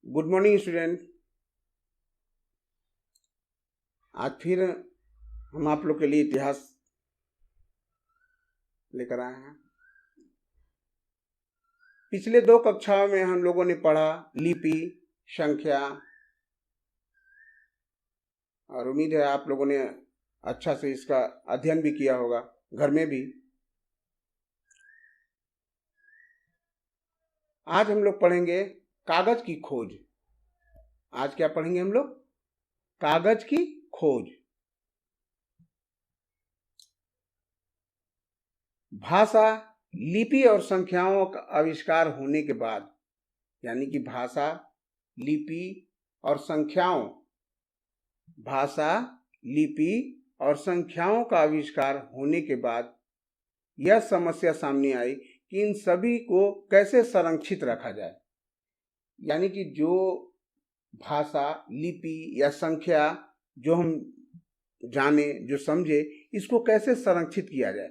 Good morning student. आज फिर हम आप लोग के लिए इतिहास लेकर आए हैं। पिछले दो कक्षाओं में हम लोगों ने पढ़ा लिपि, संख्या, और उम्मीद है आप लोगों ने अच्छा से इसका अध्ययन भी किया होगा घर में भी। आज हम लोग पढ़ेंगे कागज की खोज। आज क्या पढ़ेंगे हम लोग? कागज की खोज। भाषा, लिपि और संख्याओं का आविष्कार होने के बाद, यानी कि भाषा, लिपि और संख्याओं, भाषा, लिपि और संख्याओं का आविष्कार होने के बाद यह समस्या सामने आई कि इन सभी को कैसे संरक्षित रखा जाए। यानी कि जो भाषा, लिपि या संख्या जो हम जाने, जो समझे, इसको कैसे संरक्षित किया जाए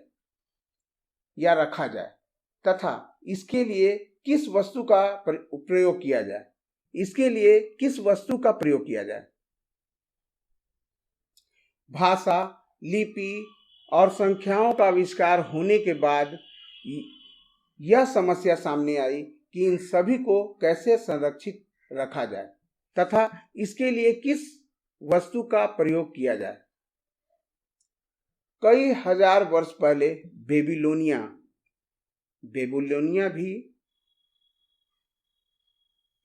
या रखा जाए, तथा इसके लिए किस वस्तु का प्रयोग किया जाए, इसके लिए किस वस्तु का प्रयोग किया जाए। भाषा, लिपि और संख्याओं का आविष्कार होने के बाद यह समस्या सामने आई कि इन सभी को कैसे संरक्षित रखा जाए तथा इसके लिए किस वस्तु का प्रयोग किया जाए। कई हजार वर्ष पहले बेबीलोनिया भी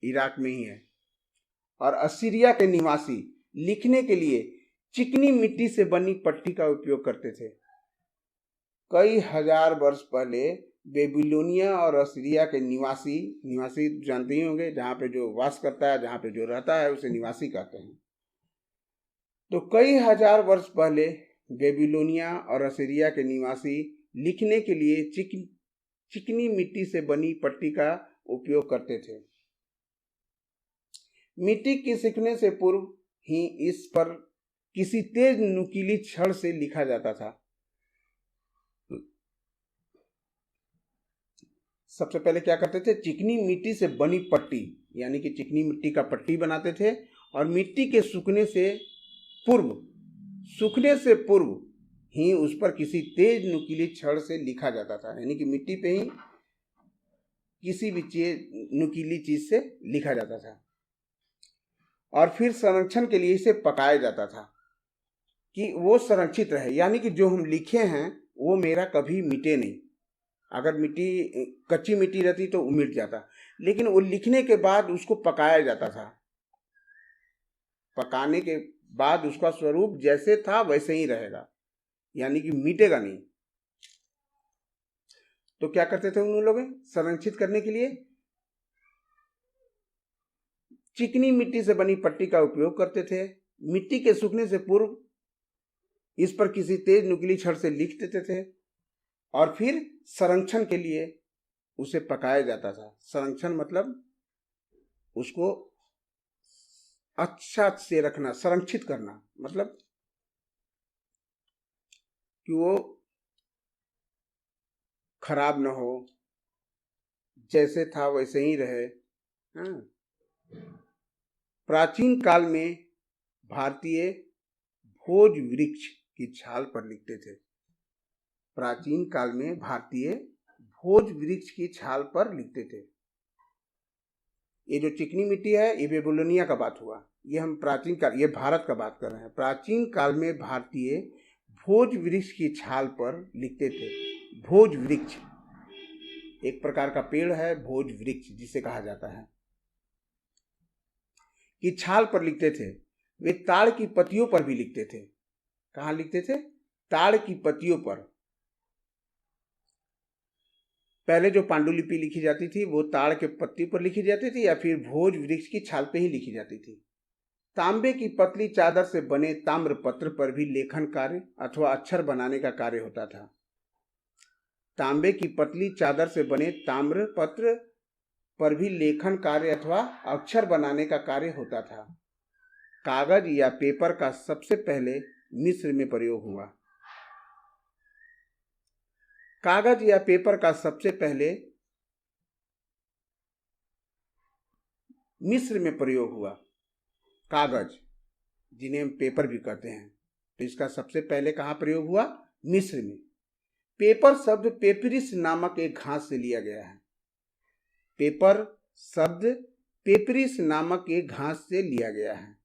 इराक में ही है, और असीरिया के निवासी लिखने के लिए चिकनी मिट्टी से बनी पट्टी का उपयोग करते थे। कई हजार वर्ष पहले बेबीलोनिया और असीरिया के निवासी जानते ही होंगे, जहां पे जो वास करता है, जहां पे जो रहता है, उसे निवासी कहते हैं। तो कई हजार वर्ष पहले बेबीलोनिया और असीरिया के निवासी लिखने के लिए चिकनी मिट्टी से बनी पट्टी का उपयोग करते थे। मिट्टी के सीखने से पूर्व ही इस पर किसी तेज नुकीली छड़ से लिखा जाता था। सबसे पहले क्या करते थे? चिकनी मिट्टी से बनी पट्टी, यानी कि चिकनी मिट्टी का पट्टी बनाते थे, और मिट्टी के सूखने से पूर्व ही उस पर किसी तेज नुकीली छड़ से लिखा जाता था। यानी कि मिट्टी पे ही किसी भी नुकीली चीज से लिखा जाता था, और फिर संरक्षण के लिए इसे पकाया जाता था कि वो संरक्षित रहे। यानी कि जो हम लिखे हैं वो मेरा कभी मिटे नहीं। अगर कच्ची मिट्टी रहती तो वो मिट जाता, लेकिन वो लिखने के बाद उसको पकाया जाता था। पकाने के बाद उसका स्वरूप जैसे था वैसे ही रहेगा, यानी कि मिटेगा नहीं। तो क्या करते थे उन लोग? संरक्षित करने के लिए चिकनी मिट्टी से बनी पट्टी का उपयोग करते थे। मिट्टी के सूखने से पूर्व इस पर किसी तेज नुकीली छड़ से लिख देते थे, और फिर संरक्षण के लिए उसे पकाया जाता था। संरक्षण मतलब उसको अच्छा से रखना, संरक्षित करना, मतलब कि वो खराब न हो, जैसे था वैसे ही रहे। हाँ। प्राचीन काल में भारतीय भोज वृक्ष की छाल पर लिखते थे। प्राचीन काल में भारतीय भोज वृक्ष की छाल पर लिखते थे। ये जो चिकनी मिट्टी है, ये बेबीलोनिया का बात हुआ। ये हम प्राचीन काल, ये भारत का बात कर रहे हैं। प्राचीन काल में भारतीय भोज वृक्ष की छाल पर लिखते थे। भोज वृक्ष एक प्रकार का पेड़ है, भोज वृक्ष जिसे कहा जाता है, कि छाल पर लिखते थे। वे ताड़ की पत्तियों पर भी लिखते थे। कहाँ लिखते थे? ताड़ की पत्तियों पर। पहले जो पांडुलिपि लिखी जाती थी वो ताड़ के पत्ती पर लिखी जाती थी, या फिर भोज वृक्ष की छाल पे ही लिखी जाती थी। तांबे की पतली चादर से बने ताम्र पत्र पर भी लेखन कार्य अथवा अक्षर बनाने का कार्य होता था। तांबे की पतली चादर से बने ताम्र पत्र पर भी लेखन कार्य अथवा अक्षर बनाने का कार्य होता था। कागज या पेपर का सबसे पहले मिस्र में प्रयोग हुआ। कागज या पेपर का सबसे पहले मिस्र में प्रयोग हुआ। कागज, जिन्हें हम पेपर भी कहते हैं, तो इसका सबसे पहले कहाँ प्रयोग हुआ? मिस्र में। पेपर शब्द पेपरिस नामक एक घास से लिया गया है। पेपर शब्द पेपरिस नामक एक घास से लिया गया है।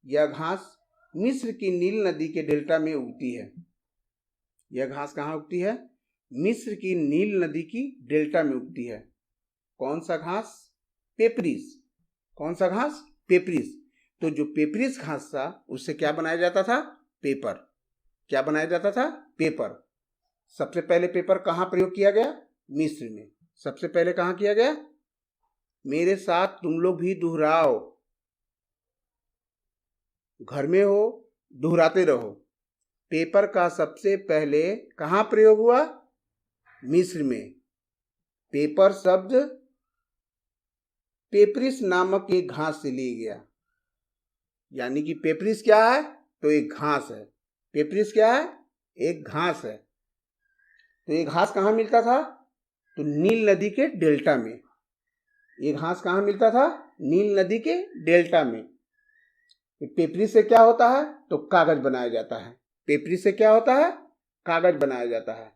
यह घास मिस्र की नील नदी के डेल्टा में उगती है। यह घास कहाँ उगती है? मिस्र की नील नदी की डेल्टा में उगती है। कौन सा घास? पेपरिस। कौन सा घास? पेपरिस। तो जो पेपरिस घास था उससे क्या बनाया जाता था? पेपर। क्या बनाया जाता था? पेपर। सबसे पहले पेपर कहाँ प्रयोग किया गया? मिस्र में। सबसे पहले कहाँ किया गया? मेरे साथ तुम लोग भी दोहराओ। घर में हो, दोहराते रहो। पेपर का सबसे पहले कहाँ प्रयोग हुआ? मिस्र में। पेपर शब्द पेपरिस नामक एक घास से लिया गया। यानी कि पेपरिस क्या है? तो एक घास है। पेपरिस क्या है? एक घास है। तो ये घास कहाँ मिलता था? तो नील नदी के डेल्टा में। ये घास कहाँ मिलता था? नील नदी के डेल्टा में। पेपरिस से क्या होता है? तो कागज बनाया जाता है। पेपरिस से क्या होता है? कागज बनाया जाता है।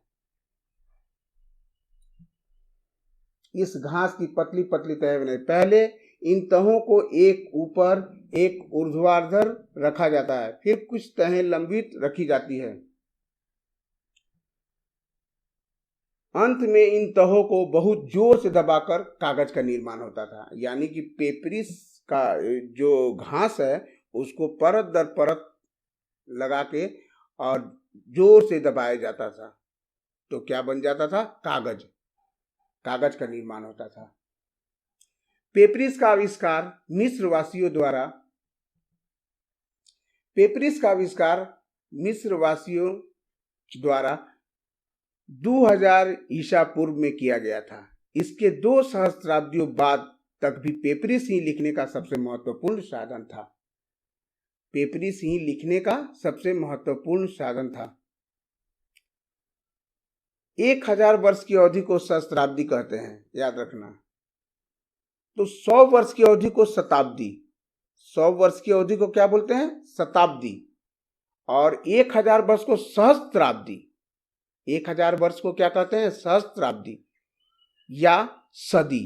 इस घास की पतली पतली तह बनाई। पहले इन तहों को एक ऊपर एक ऊर्ध्वाधर रखा जाता है, फिर कुछ तहें लंबित रखी जाती है। अंत में इन तहों को बहुत जोर से दबाकर कागज का निर्माण होता था। यानी कि पेपरिस का जो घास है उसको परत दर परत लगा के और जोर से दबाया जाता था, तो क्या बन जाता था? कागज। कागज का निर्माण होता था। पेपरिस का आविष्कार मिस्र वासियों द्वारा पेपरिस का आविष्कार मिस्र वासियों द्वारा 2000 ईसा पूर्व में किया गया था। इसके 2 सहस्त्राब्दियों बाद तक भी पेपरिस ही लिखने का सबसे महत्वपूर्ण साधन था। पेपरिस ही लिखने का सबसे महत्वपूर्ण साधन था। 1000 वर्ष की अवधि को सहस्त्राब्दी कहते हैं, याद रखना। तो 100 वर्ष की अवधि को शताब्दी, 100 वर्ष की अवधि को क्या बोलते हैं? शताब्दी। और 1000 वर्ष को सहस्त्राब्दी। 1000 वर्ष को क्या कहते हैं? सहस्त्राब्दी या सदी।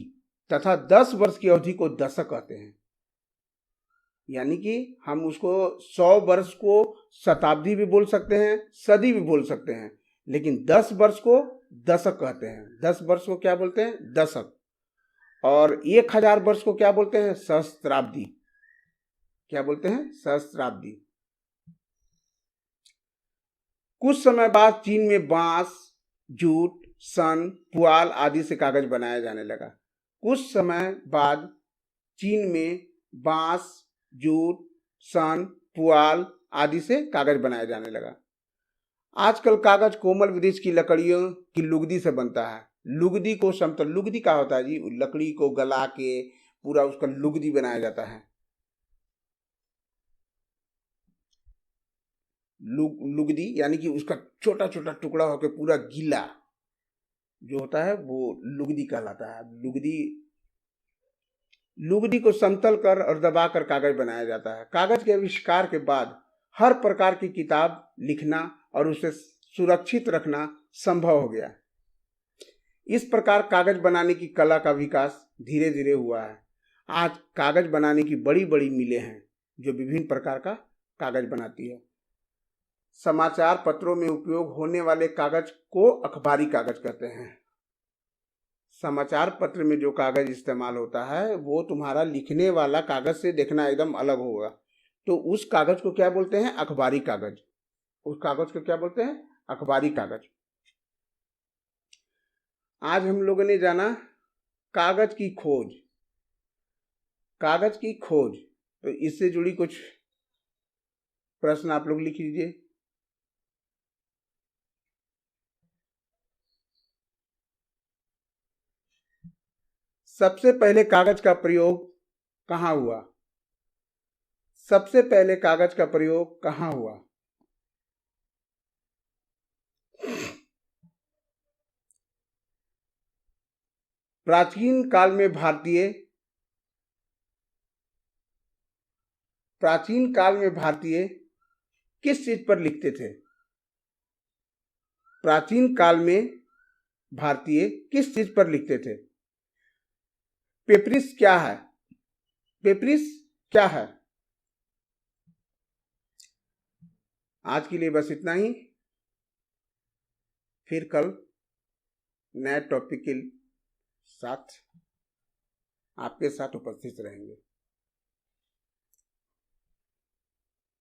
तथा 10 वर्ष की अवधि को दशक कहते हैं। यानी कि हम उसको 100 वर्ष को शताब्दी भी बोल सकते हैं, सदी भी बोल सकते हैं, लेकिन 10 वर्ष को दशक कहते हैं। 10 वर्ष को क्या बोलते हैं? दशक। और 1000 वर्ष को क्या बोलते हैं? सहस्त्राब्दी। क्या बोलते हैं? सहस्त्राब्दी। कुछ समय बाद चीन में बांस, जूट, सन, पुआल आदि से कागज बनाया जाने लगा। कुछ समय बाद चीन में बांस, जूट, सन, पुआल आदि से कागज बनाया जाने लगा। आजकल कागज कोमल वृक्ष की लकड़ियों की लुगदी से बनता है। लुगदी को समतल, लुगदी क्या होता है जी? लकड़ी को गला के पूरा उसका लुगदी बनाया जाता है। लुगदी यानी कि उसका छोटा छोटा टुकड़ा होकर पूरा गीला जो होता है वो लुगदी कहलाता है। लुगदी को समतल कर और दबाकर कागज बनाया जाता है। कागज के आविष्कार के बाद हर प्रकार की किताब लिखना और उसे सुरक्षित रखना संभव हो गया। इस प्रकार कागज बनाने की कला का विकास धीरे धीरे हुआ है। आज कागज बनाने की बड़ी बड़ी मिलें हैं जो विभिन्न प्रकार का कागज बनाती है। समाचार पत्रों में उपयोग होने वाले कागज को अखबारी कागज कहते हैं। समाचार पत्र में जो कागज इस्तेमाल होता है वो तुम्हारा लिखने वाला कागज से देखना एकदम अलग होगा, तो उस कागज को क्या बोलते हैं? अखबारी कागज। उस कागज को क्या बोलते हैं? अखबारी कागज। आज हम लोगों ने जाना कागज की खोज। कागज की खोज, तो इससे जुड़ी कुछ प्रश्न आप लोग लिख लीजिए। सबसे पहले कागज का प्रयोग कहाँ हुआ? सबसे पहले कागज का प्रयोग कहाँ हुआ? प्राचीन काल में भारतीय प्राचीन काल में भारतीय किस चीज पर लिखते थे? प्राचीन काल में भारतीय किस चीज पर लिखते थे? पेपरिस क्या है? पेपरिस क्या है? आज के लिए बस इतना ही। फिर कल नए टॉपिक के साथ आपके साथ उपस्थित रहेंगे।